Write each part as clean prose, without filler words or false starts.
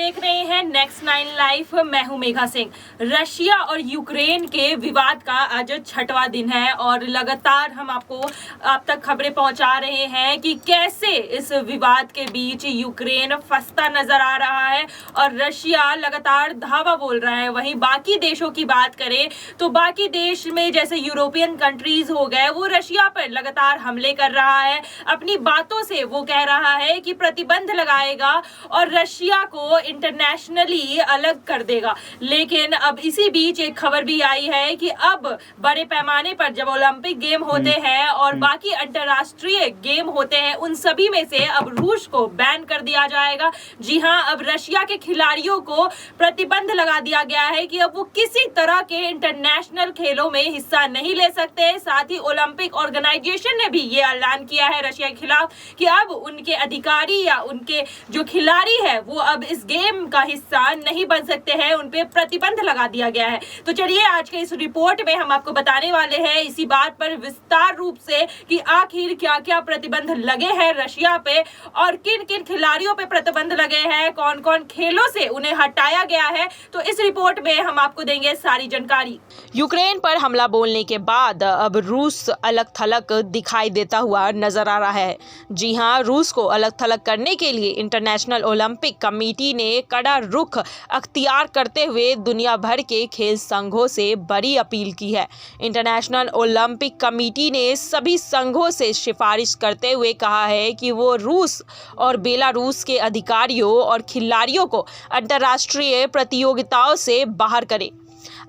देख रहे हैं नेक्स्ट 9 लाइफ। मैं हूं मेघा सिंह। रशिया और यूक्रेन के विवाद का आज 6वां दिन है और लगातार हम आप तक खबरें पहुंचा रहे हैं कि कैसे इस विवाद के बीच यूक्रेन फंसता नजर आ रहा है और रशिया लगातार धावा बोल रहा है। वहीं बाकी देशों की बात करें तो बाकी देश में जैसे यूरोपियन कंट्रीज हो गए, वो रशिया पर लगातार हमले कर रहा है। अपनी बातों से वो कह रहा है कि प्रतिबंध लगाएगा और रशिया को इंटरनेशनली अलग कर देगा। लेकिन अब इसी बीच एक खबर भी आई है कि अब बड़े पैमाने पर जब ओलंपिक गेम होते हैं और बाकी अंतरराष्ट्रीय गेम होते हैं, उन सभी में से अब रूस को बैन कर दिया जाएगा। जी हां, अब रशिया के खिलाड़ियों को प्रतिबंध लगा दिया गया है कि अब वो किसी तरह के इंटरनेशनल खेलों में हिस्सा नहीं ले सकते। साथ ही ओलंपिक ऑर्गेनाइजेशन ने भी ये ऐलान किया है रशिया के खिलाफ कि अब उनके अधिकारी या उनके जो खिलाड़ी है वो अब इस गेम का हिस्सा नहीं बन सकते हैं, उन पे प्रतिबंध लगा दिया गया है। तो चलिए आज के इस रिपोर्ट में हम आपको बताने वाले हैं इसी बात पर विस्तार रूप से कि आखिर क्या क्या प्रतिबंध लगे हैं रशिया पे और किन किन खिलाड़ियों पे प्रतिबंध लगे हैं, कौन कौन खेलों से उन्हें हटाया गया है। तो इस रिपोर्ट में हम आपको देंगे सारी जानकारी। यूक्रेन पर हमला बोलने के बाद अब रूस अलग थलग दिखाई देता हुआ नजर आ रहा है। जी हां, रूस को अलग थलग करने के लिए इंटरनेशनल ओलंपिक कमेटी ने कड़ा रुख अख्तियार करते हुए दुनिया भर के खेल संघों से बड़ी अपील की है। इंटरनेशनल ओलंपिक कमेटी ने सभी संघों से सिफारिश करते हुए कहा है कि वो रूस और बेलारूस के अधिकारियों और खिलाड़ियों को अंतर्राष्ट्रीय प्रतियोगिताओं से बाहर करे।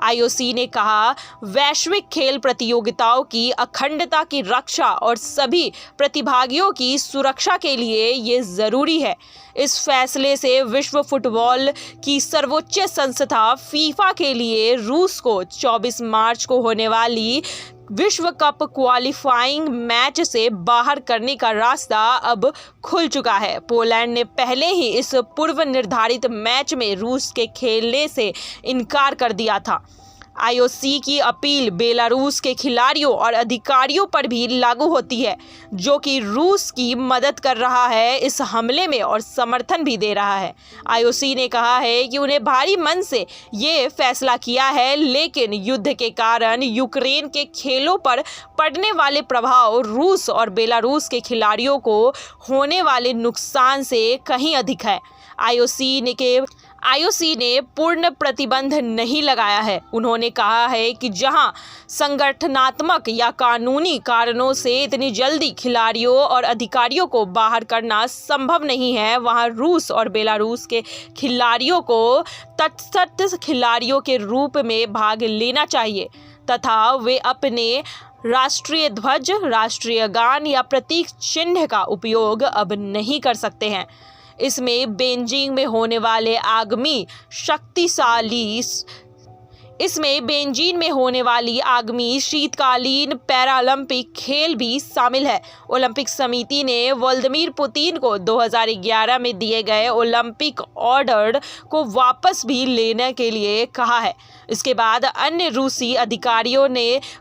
आईओसी ने कहा, वैश्विक खेल प्रतियोगिताओं की अखंडता की रक्षा और सभी प्रतिभागियों की सुरक्षा के लिए ये जरूरी है। इस फैसले से विश्व फुटबॉल की सर्वोच्च संस्था फीफा के लिए रूस को 24 मार्च को होने वाली विश्व कप क्वालिफाइंग मैच से बाहर करने का रास्ता अब खुल चुका है। पोलैंड ने पहले ही इस पूर्व निर्धारित मैच में रूस के खेलने से इनकार कर दिया था। आईओसी की अपील बेलारूस के खिलाड़ियों और अधिकारियों पर भी लागू होती है, जो कि रूस की मदद कर रहा है इस हमले में और समर्थन भी दे रहा है। आईओसी ने कहा है कि उन्हें भारी मन से ये फैसला किया है, लेकिन युद्ध के कारण यूक्रेन के खेलों पर पड़ने वाले प्रभाव रूस और बेलारूस के खिलाड़ियों को होने वाले नुकसान से कहीं अधिक है। आईओसी ने पूर्ण प्रतिबंध नहीं लगाया है। उन्होंने कहा है कि जहां संगठनात्मक या कानूनी कारणों से इतनी जल्दी खिलाड़ियों और अधिकारियों को बाहर करना संभव नहीं है, वहां रूस और बेलारूस के खिलाड़ियों को तटस्थ खिलाड़ियों के रूप में भाग लेना चाहिए तथा वे अपने राष्ट्रीय ध्वज, राष्ट्रीय गान या प्रतीक चिन्ह का उपयोग अब नहीं कर सकते हैं। इसमें बेजिंग में होने वाले आगामी शीतकालीन पैरालंपिक खेल भी शामिल है। ओलंपिक समिति ने व्लादिमीर पुतिन को 2011 में दिए गए ओलंपिक ऑर्डर को वापस भी लेने के लिए कहा है। इसके बाद अन्य रूसी अधिकारियों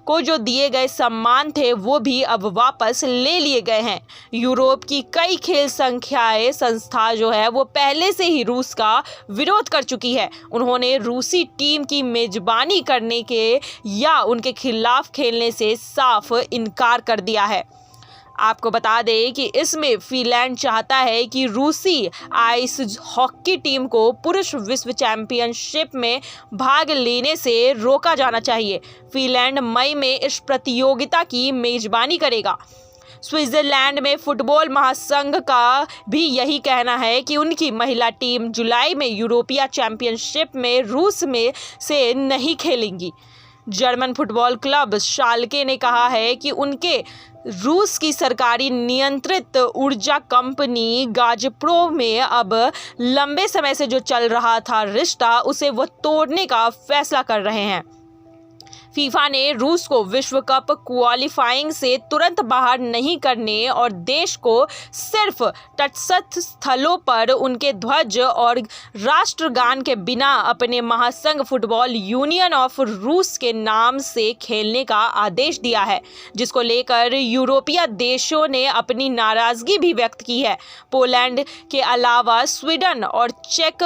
को जो दिए गए सम्मान थे वो भी अब वापस ले लिए गए हैं। यूरोप की कई खेल संस्था जो है वो पहले से ही रूस का विरोध कर चुकी है। उन्होंने रूसी टीम की मेजबानी करने के या उनके खिलाफ खेलने से साफ इनकार कर दिया है। आपको बता दें कि इसमें फिनलैंड चाहता है कि रूसी आइस हॉकी टीम को पुरुष विश्व चैंपियनशिप में भाग लेने से रोका जाना चाहिए। फिनलैंड मई में इस प्रतियोगिता की मेजबानी करेगा। स्विट्जरलैंड में फुटबॉल महासंघ का भी यही कहना है कि उनकी महिला टीम जुलाई में यूरोपीय चैंपियनशिप में रूस में से नहीं खेलेंगी। जर्मन फुटबॉल क्लब शाल्के ने कहा है कि उनके रूस की सरकारी नियंत्रित ऊर्जा कंपनी गाज़प्रोम में अब लंबे समय से जो चल रहा था रिश्ता, उसे वो तोड़ने का फैसला कर रहे हैं। फीफा ने रूस को विश्व कप क्वालिफाइंग से तुरंत बाहर नहीं करने और देश को सिर्फ तटस्थ स्थलों पर उनके ध्वज और राष्ट्रगान के बिना अपने महासंघ फुटबॉल यूनियन ऑफ रूस के नाम से खेलने का आदेश दिया है, जिसको लेकर यूरोपीय देशों ने अपनी नाराजगी भी व्यक्त की है। पोलैंड के अलावा स्वीडन और चेक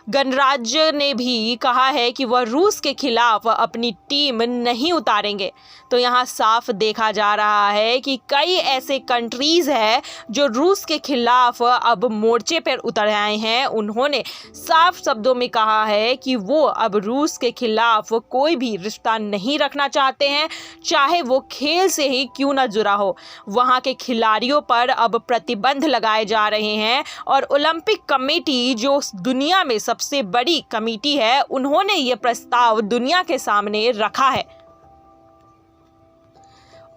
गणराज्य ने भी कहा है कि वह रूस के खिलाफ अपनी टीम नहीं उतारेंगे। तो यहाँ साफ देखा जा रहा है कि कई ऐसे कंट्रीज हैं जो रूस के खिलाफ अब मोर्चे पर उतर आए हैं। उन्होंने साफ शब्दों में कहा है कि वो अब रूस के खिलाफ कोई भी रिश्ता नहीं रखना चाहते हैं, चाहे वो खेल से ही क्यों न जुड़ा हो। वहाँ के खिलाड़ियों पर अब प्रतिबंध लगाए जा रहे हैं और ओलंपिक कमेटी, जो दुनिया में सबसे बड़ी कमेटी है, उन्होंने ये प्रस्ताव दुनिया के सामने रखा है।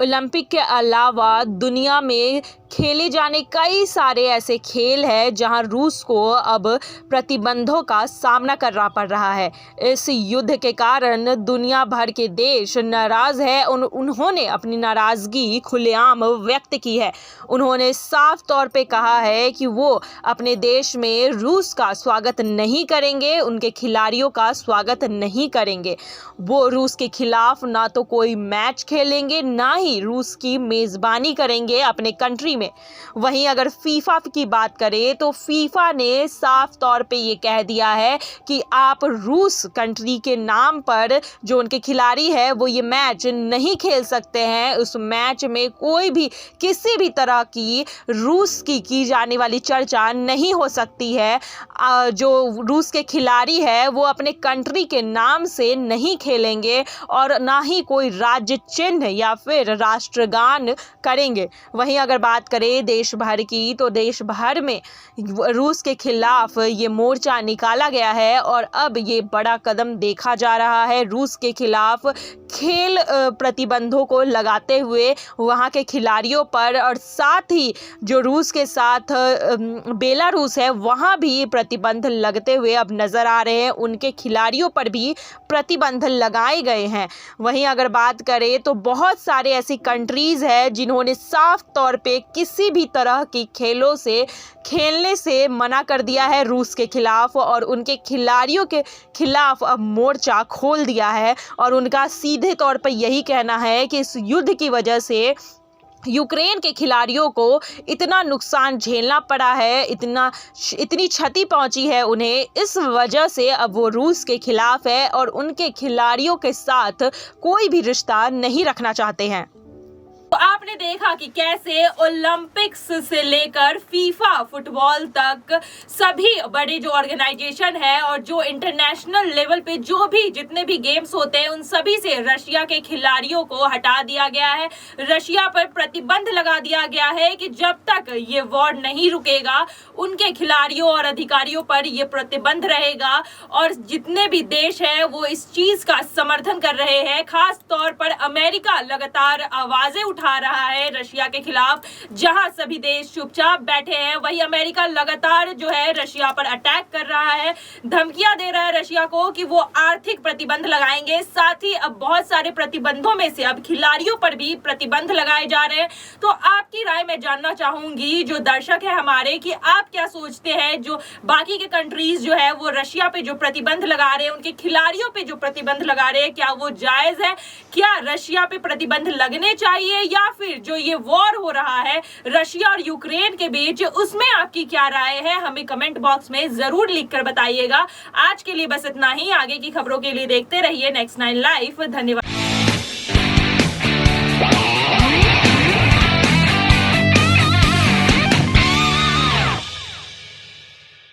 ओलंपिक के अलावा दुनिया में खेले जाने कई सारे ऐसे खेल हैं जहां रूस को अब प्रतिबंधों का सामना करना पड़ रहा है। इस युद्ध के कारण दुनिया भर के देश नाराज है। उन्होंने अपनी नाराजगी खुलेआम व्यक्त की है। उन्होंने साफ तौर पे कहा है कि वो अपने देश में रूस का स्वागत नहीं करेंगे, उनके खिलाड़ियों का स्वागत नहीं करेंगे। वो रूस के खिलाफ ना तो कोई मैच खेलेंगे, ना ही रूस की मेजबानी करेंगे अपने कंट्री में। वहीं अगर फीफा की बात करें तो फीफा ने साफ तौर पे ये कह दिया है कि आप रूस कंट्री के नाम पर जो उनके खिलाड़ी है वो ये मैच नहीं खेल सकते हैं। उस मैच में कोई भी किसी भी तरह की रूस की जाने वाली चर्चा नहीं हो सकती है। जो रूस के खिलाड़ी है वो अपने कंट्री के नाम से नहीं खेलेंगे और ना ही कोई राज्य चिन्ह या फिर राष्ट्रगान करेंगे। वहीं अगर बात करें देश भर की तो देश भर में रूस के खिलाफ ये मोर्चा निकाला गया है और अब ये बड़ा कदम देखा जा रहा है। रूस के खिलाफ खेल प्रतिबंधों को लगाते हुए वहाँ के खिलाड़ियों पर और साथ ही जो रूस के साथ बेलारूस है वहाँ भी प्रतिबंध लगते हुए अब नजर आ रहे हैं। उनके खिलाड़ियों पर भी प्रतिबंध लगाए गए हैं। वहीं अगर बात करें तो बहुत सारे ऐसी कंट्रीज है जिन्होंने साफ तौर पे किसी भी तरह की खेलों से खेलने से मना कर दिया है रूस के खिलाफ और उनके खिलाड़ियों के खिलाफ अब मोर्चा खोल दिया है। और उनका सीधे तौर पर यही कहना है कि इस युद्ध की वजह से यूक्रेन के खिलाड़ियों को इतना नुकसान झेलना पड़ा है, इतनी क्षति पहुंची है उन्हें, इस वजह से अब वो रूस के खिलाफ है और उनके खिलाड़ियों के साथ कोई भी रिश्ता नहीं रखना चाहते हैं। तो आपने देखा कि कैसे ओलंपिक्स से लेकर फीफा फुटबॉल तक सभी बड़े जो ऑर्गेनाइजेशन है और जो इंटरनेशनल लेवल पे जो भी जितने भी गेम्स होते हैं उन सभी से रशिया के खिलाड़ियों को हटा दिया गया है। रशिया पर प्रतिबंध लगा दिया गया है कि जब तक ये वॉर नहीं रुकेगा उनके खिलाड़ियों और अधिकारियों पर ये प्रतिबंध रहेगा। और जितने भी देश है वो इस चीज का समर्थन कर रहे हैं। खास तौर पर अमेरिका लगातार आवाजें उठा रहा है रशिया के खिलाफ, जहां सभी देश चुपचाप बैठे हैं। वही अमेरिका लगातार जो है रशिया पर अटैक कर रहा है, धमकियां दे रहा है रशिया को कि वो आर्थिक प्रतिबंध लगाएंगे। साथ ही अब बहुत सारे प्रतिबंधों में से अब खिलाड़ियों पर भी प्रतिबंध लगाए जा रहे हैं। तो आपकी राय मैं जानना चाहूंगी, जो दर्शक है हमारे, कि आप क्या सोचते हैं जो बाकी के कंट्रीज जो है वो रशिया पे जो प्रतिबंध लगा रहे हैं, उनके खिलाड़ियों पे जो प्रतिबंध लगा रहे हैं, क्या वो जायज है? क्या रशिया पे प्रतिबंध लगने चाहिए या फिर जो ये वॉर हो रहा है रशिया और यूक्रेन के बीच, उसमें आपकी क्या राय है? हमें कमेंट बॉक्स में जरूर लिखकर बताइएगा। आज के लिए बस इतना ही। आगे की खबरों के लिए देखते रहिए नेक्स्ट 9 लाइव। धन्यवाद।